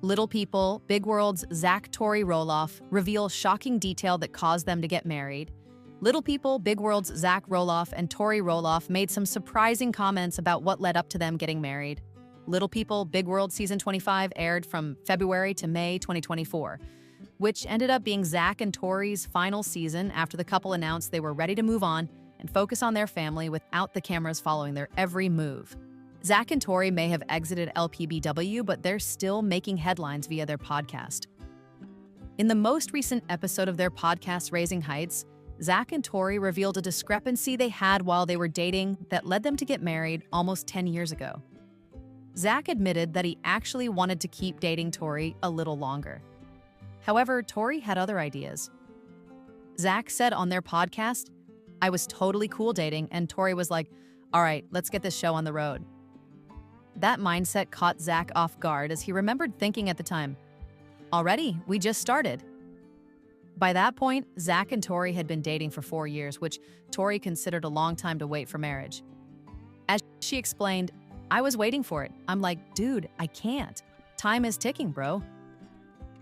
Little People, Big World's Tori Roloff reveal shocking detail that caused them to get married. Little People, Big World's Zach Roloff and Tori Roloff made some surprising comments about what led up to them getting married. Little People, Big World Season 25 aired from February to May 2024, which ended up being Zach and Tori's final season after the couple announced they were ready to move on and focus on their family without the cameras following their every move. Zach and Tori may have exited LPBW, but they're still making headlines via their podcast. In the most recent episode of their podcast, Raising Heights, Zach and Tori revealed a discrepancy they had while they were dating that led them to get married almost 10 years ago. Zach admitted that he actually wanted to keep dating Tori a little longer. However, Tori had other ideas. Zach said on their podcast, "I was totally cool dating," and Tori was like, "All right, let's get this show on the road." That mindset caught Zach off guard as he remembered thinking at the time, "Already, we just started." By that point, Zach and Tori had been dating for 4 years, which Tori considered a long time to wait for marriage. As she explained, "I was waiting for it. I'm like, dude, I can't. Time is ticking, bro."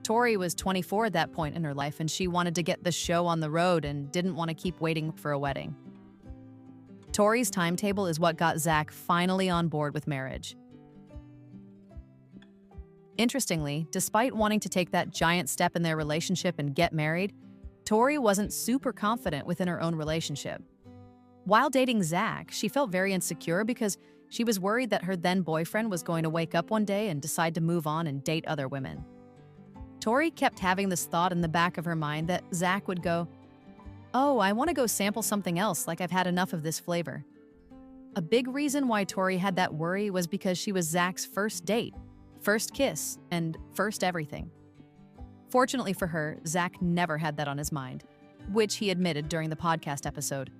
Tori was 24 at that point in her life, and she wanted to get the show on the road and didn't want to keep waiting for a wedding. Tori's timetable is what got Zach finally on board with marriage. Interestingly, despite wanting to take that giant step in their relationship and get married, Tori wasn't super confident within her own relationship. While dating Zach, she felt very insecure because she was worried that her then-boyfriend was going to wake up one day and decide to move on and date other women. Tori kept having this thought in the back of her mind that Zach would go, "Oh, I want to go sample something else, like I've had enough of this flavor." A big reason why Tori had that worry was because she was Zach's first date, first kiss, and first everything. Fortunately for her, Zach never had that on his mind, which he admitted during the podcast episode.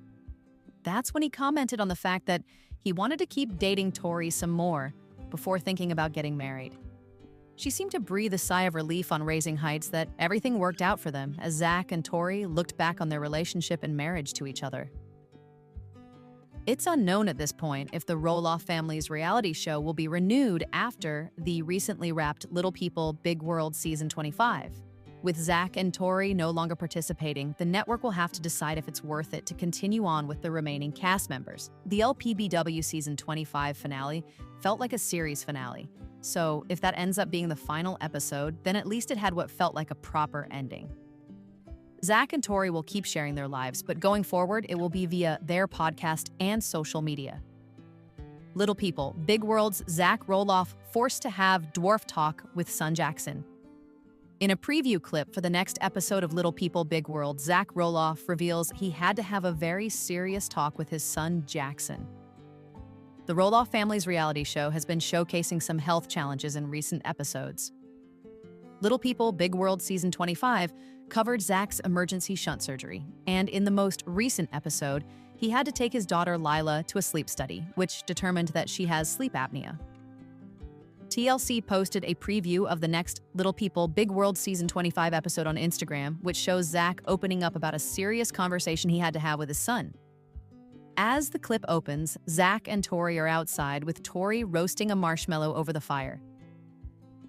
That's when he commented on the fact that he wanted to keep dating Tori some more before thinking about getting married. She seemed to breathe a sigh of relief on Raising Heights that everything worked out for them as Zach and Tori looked back on their relationship and marriage to each other. It's unknown at this point if the Roloff family's reality show will be renewed after the recently wrapped Little People, Big World Season 25. With Zach and Tori no longer participating, the network will have to decide if it's worth it to continue on with the remaining cast members. The LPBW Season 25 finale felt like a series finale, so if that ends up being the final episode, then at least it had what felt like a proper ending. Zach and Tori will keep sharing their lives, but going forward, it will be via their podcast and social media. Little People, Big World's Zach Roloff forced to have dwarf talk with son Jackson. In a preview clip for the next episode of Little People, Big World, Zach Roloff reveals he had to have a very serious talk with his son Jackson. The Roloff family's reality show has been showcasing some health challenges in recent episodes. Little People, Big World Season 25 covered Zach's emergency shunt surgery, and in the most recent episode, he had to take his daughter Lila to a sleep study, which determined that she has sleep apnea. TLC posted a preview of the next Little People, Big World Season 25 episode on Instagram, which shows Zach opening up about a serious conversation he had to have with his son. As the clip opens, Zach and Tori are outside with Tori roasting a marshmallow over the fire.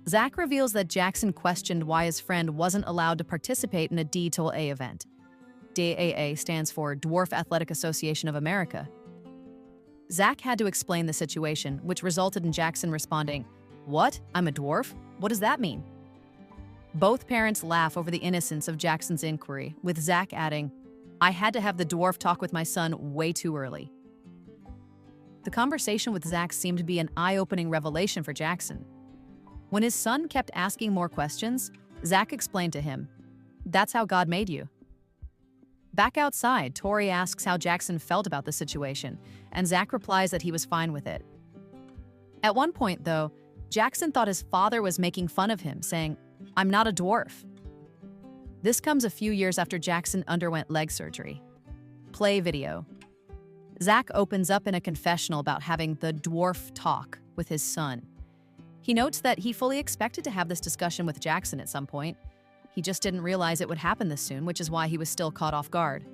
Zach reveals that Jackson questioned why his friend wasn't allowed to participate in a D-A event. DAA stands for Dwarf Athletic Association of America. Zach had to explain the situation, which resulted in Jackson responding, "What? I'm a dwarf? What does that mean?" Both parents laugh over the innocence of Jackson's inquiry, with Zach adding, "I had to have the dwarf talk with my son way too early." The conversation with Zach seemed to be an eye-opening revelation for Jackson. When his son kept asking more questions, Zach explained to him, "That's how God made you." Back outside, Tori asks how Jackson felt about the situation, and Zach replies that he was fine with it. At one point, though, Jackson thought his father was making fun of him, saying, "I'm not a dwarf." This comes a few years after Jackson underwent leg surgery. Play video. Zach opens up in a confessional about having the dwarf talk with his son. He notes that he fully expected to have this discussion with Jackson at some point. He just didn't realize it would happen this soon, which is why he was still caught off guard.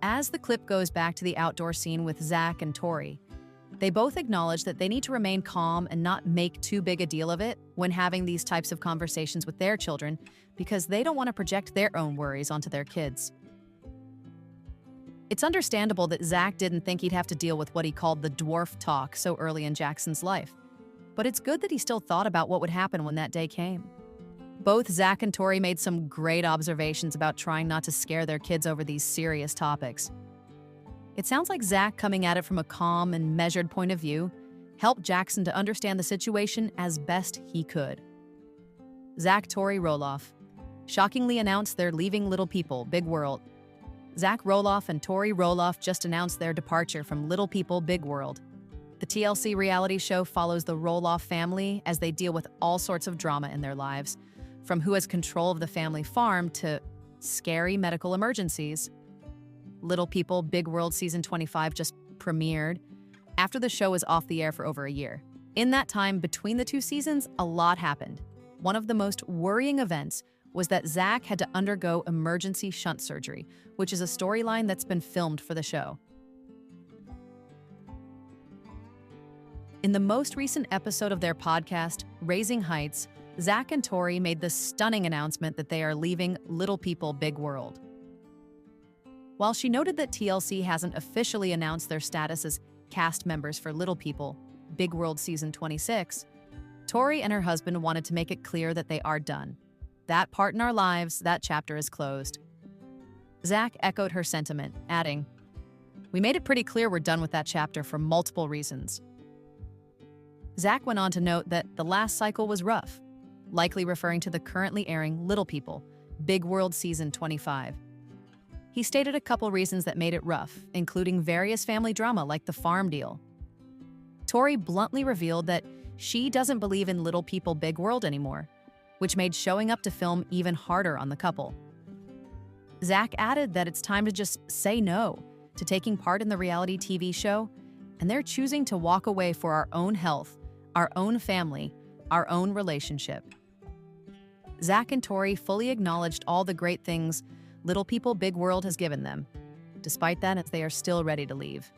As the clip goes back to the outdoor scene with Zach and Tori, They both acknowledge that they need to remain calm and not make too big a deal of it when having these types of conversations with their children, because they don't want to project their own worries onto their kids. It's understandable that Zach didn't think he'd have to deal with what he called the dwarf talk so early in Jackson's life, but it's good that he still thought about what would happen when that day came. Both Zach and Tori made some great observations about trying not to scare their kids over these serious topics. It sounds like Zach, coming at it from a calm and measured point of view, helped Jackson to understand the situation as best he could. Zach Tori Roloff shockingly announced they're leaving Little People, Big World. Zach Roloff and Tori Roloff just announced their departure from Little People, Big World. The TLC reality show follows the Roloff family as they deal with all sorts of drama in their lives, from who has control of the family farm to scary medical emergencies. Little People, Big World Season 25 just premiered after the show was off the air for over a year. In that time between the two seasons, a lot happened. One of the most worrying events was that Zach had to undergo emergency shunt surgery, which is a storyline that's been filmed for the show. In the most recent episode of their podcast, Raising Heights, Zach and Tori made the stunning announcement that they are leaving Little People, Big World. While she noted that TLC hasn't officially announced their status as cast members for Little People, Big World Season 26, Tori and her husband wanted to make it clear that they are done. That part in our lives, that chapter is closed. Zach echoed her sentiment, adding, "We made it pretty clear we're done with that chapter for multiple reasons." Zach went on to note that the last cycle was rough, likely referring to the currently airing Little People, Big World Season 25. He stated a couple reasons that made it rough, including various family drama like the farm deal. Tori bluntly revealed that she doesn't believe in Little People Big World anymore, which made showing up to film even harder on the couple. Zach added that it's time to just say no to taking part in the reality TV show, and they're choosing to walk away for our own health, our own family, our own relationship. Zach and Tori fully acknowledged all the great things Little People Big World has given them. Despite that, they are still ready to leave.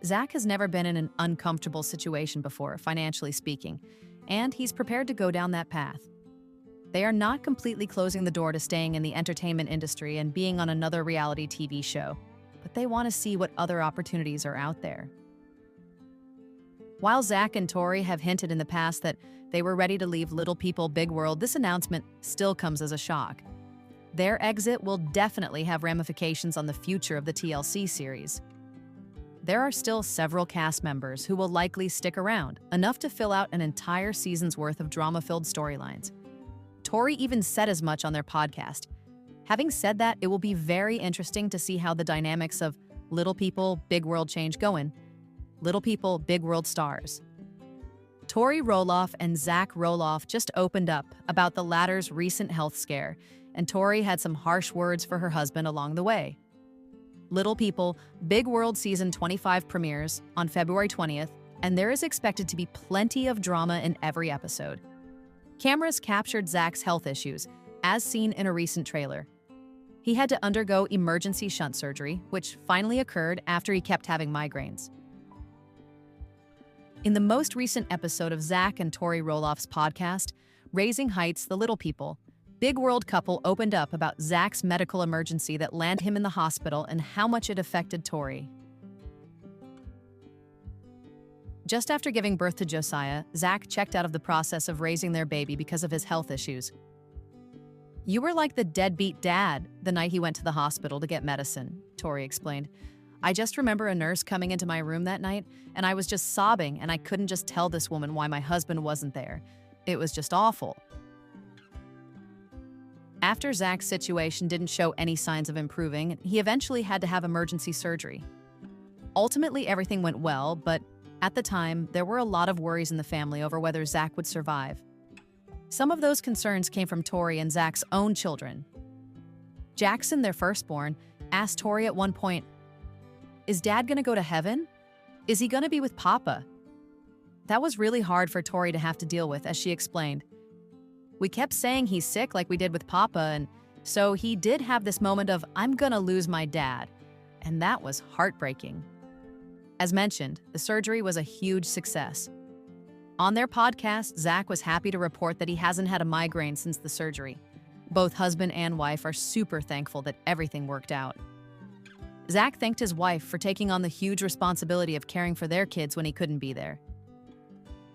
Zach has never been in an uncomfortable situation before, financially speaking, and he's prepared to go down that path. They are not completely closing the door to staying in the entertainment industry and being on another reality TV show, but they want to see what other opportunities are out there. While Zach and Tori have hinted in the past that they were ready to leave Little People Big World, this announcement still comes as a shock. Their exit will definitely have ramifications on the future of the TLC series. There are still several cast members who will likely stick around, enough to fill out an entire season's worth of drama-filled storylines. Tori even said as much on their podcast. Having said that, it will be very interesting to see how the dynamics of Little People, Big World change going. Little People, Big World stars. Tori Roloff and Zach Roloff just opened up about the latter's recent health scare, and Tori had some harsh words for her husband along the way. Little People, Big World Season 25 premieres on February 20th, and there is expected to be plenty of drama in every episode. Cameras captured Zach's health issues, as seen in a recent trailer. He had to undergo emergency shunt surgery, which finally occurred after he kept having migraines. In the most recent episode of Zach and Tori Roloff's podcast, Raising Heights, the Little People, Big World couple opened up about Zach's medical emergency that landed him in the hospital and how much it affected Tori. Just after giving birth to Josiah, Zach checked out of the process of raising their baby because of his health issues. "You were like the deadbeat dad the night he went to the hospital to get medicine," Tori explained. "I just remember a nurse coming into my room that night, and I was just sobbing, and I couldn't just tell this woman why my husband wasn't there. It was just awful." After Zach's situation didn't show any signs of improving, he eventually had to have emergency surgery. Ultimately, everything went well, but at the time, there were a lot of worries in the family over whether Zach would survive. Some of those concerns came from Tori and Zach's own children. Jackson, their firstborn, asked Tori at one point, "Is Dad gonna go to heaven? Is he gonna be with Papa?" That was really hard for Tori to have to deal with, as she explained. "We kept saying he's sick like we did with Papa, and so he did have this moment of, I'm gonna lose my dad, and that was heartbreaking." As mentioned, the surgery was a huge success. On their podcast, Zach was happy to report that he hasn't had a migraine since the surgery. Both husband and wife are super thankful that everything worked out. Zach thanked his wife for taking on the huge responsibility of caring for their kids when he couldn't be there.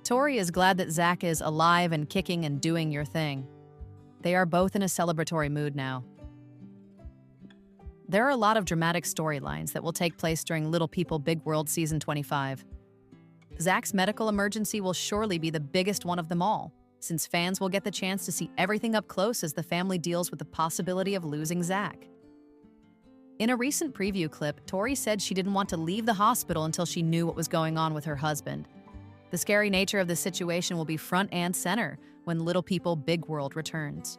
Tori is glad that Zach is alive and kicking and doing your thing. They are both in a celebratory mood now. There are a lot of dramatic storylines that will take place during Little People Big World Season 25. Zach's medical emergency will surely be the biggest one of them all, since fans will get the chance to see everything up close as the family deals with the possibility of losing Zach. In a recent preview clip, Tori said she didn't want to leave the hospital until she knew what was going on with her husband. The scary nature of the situation will be front and center when Little People Big World returns.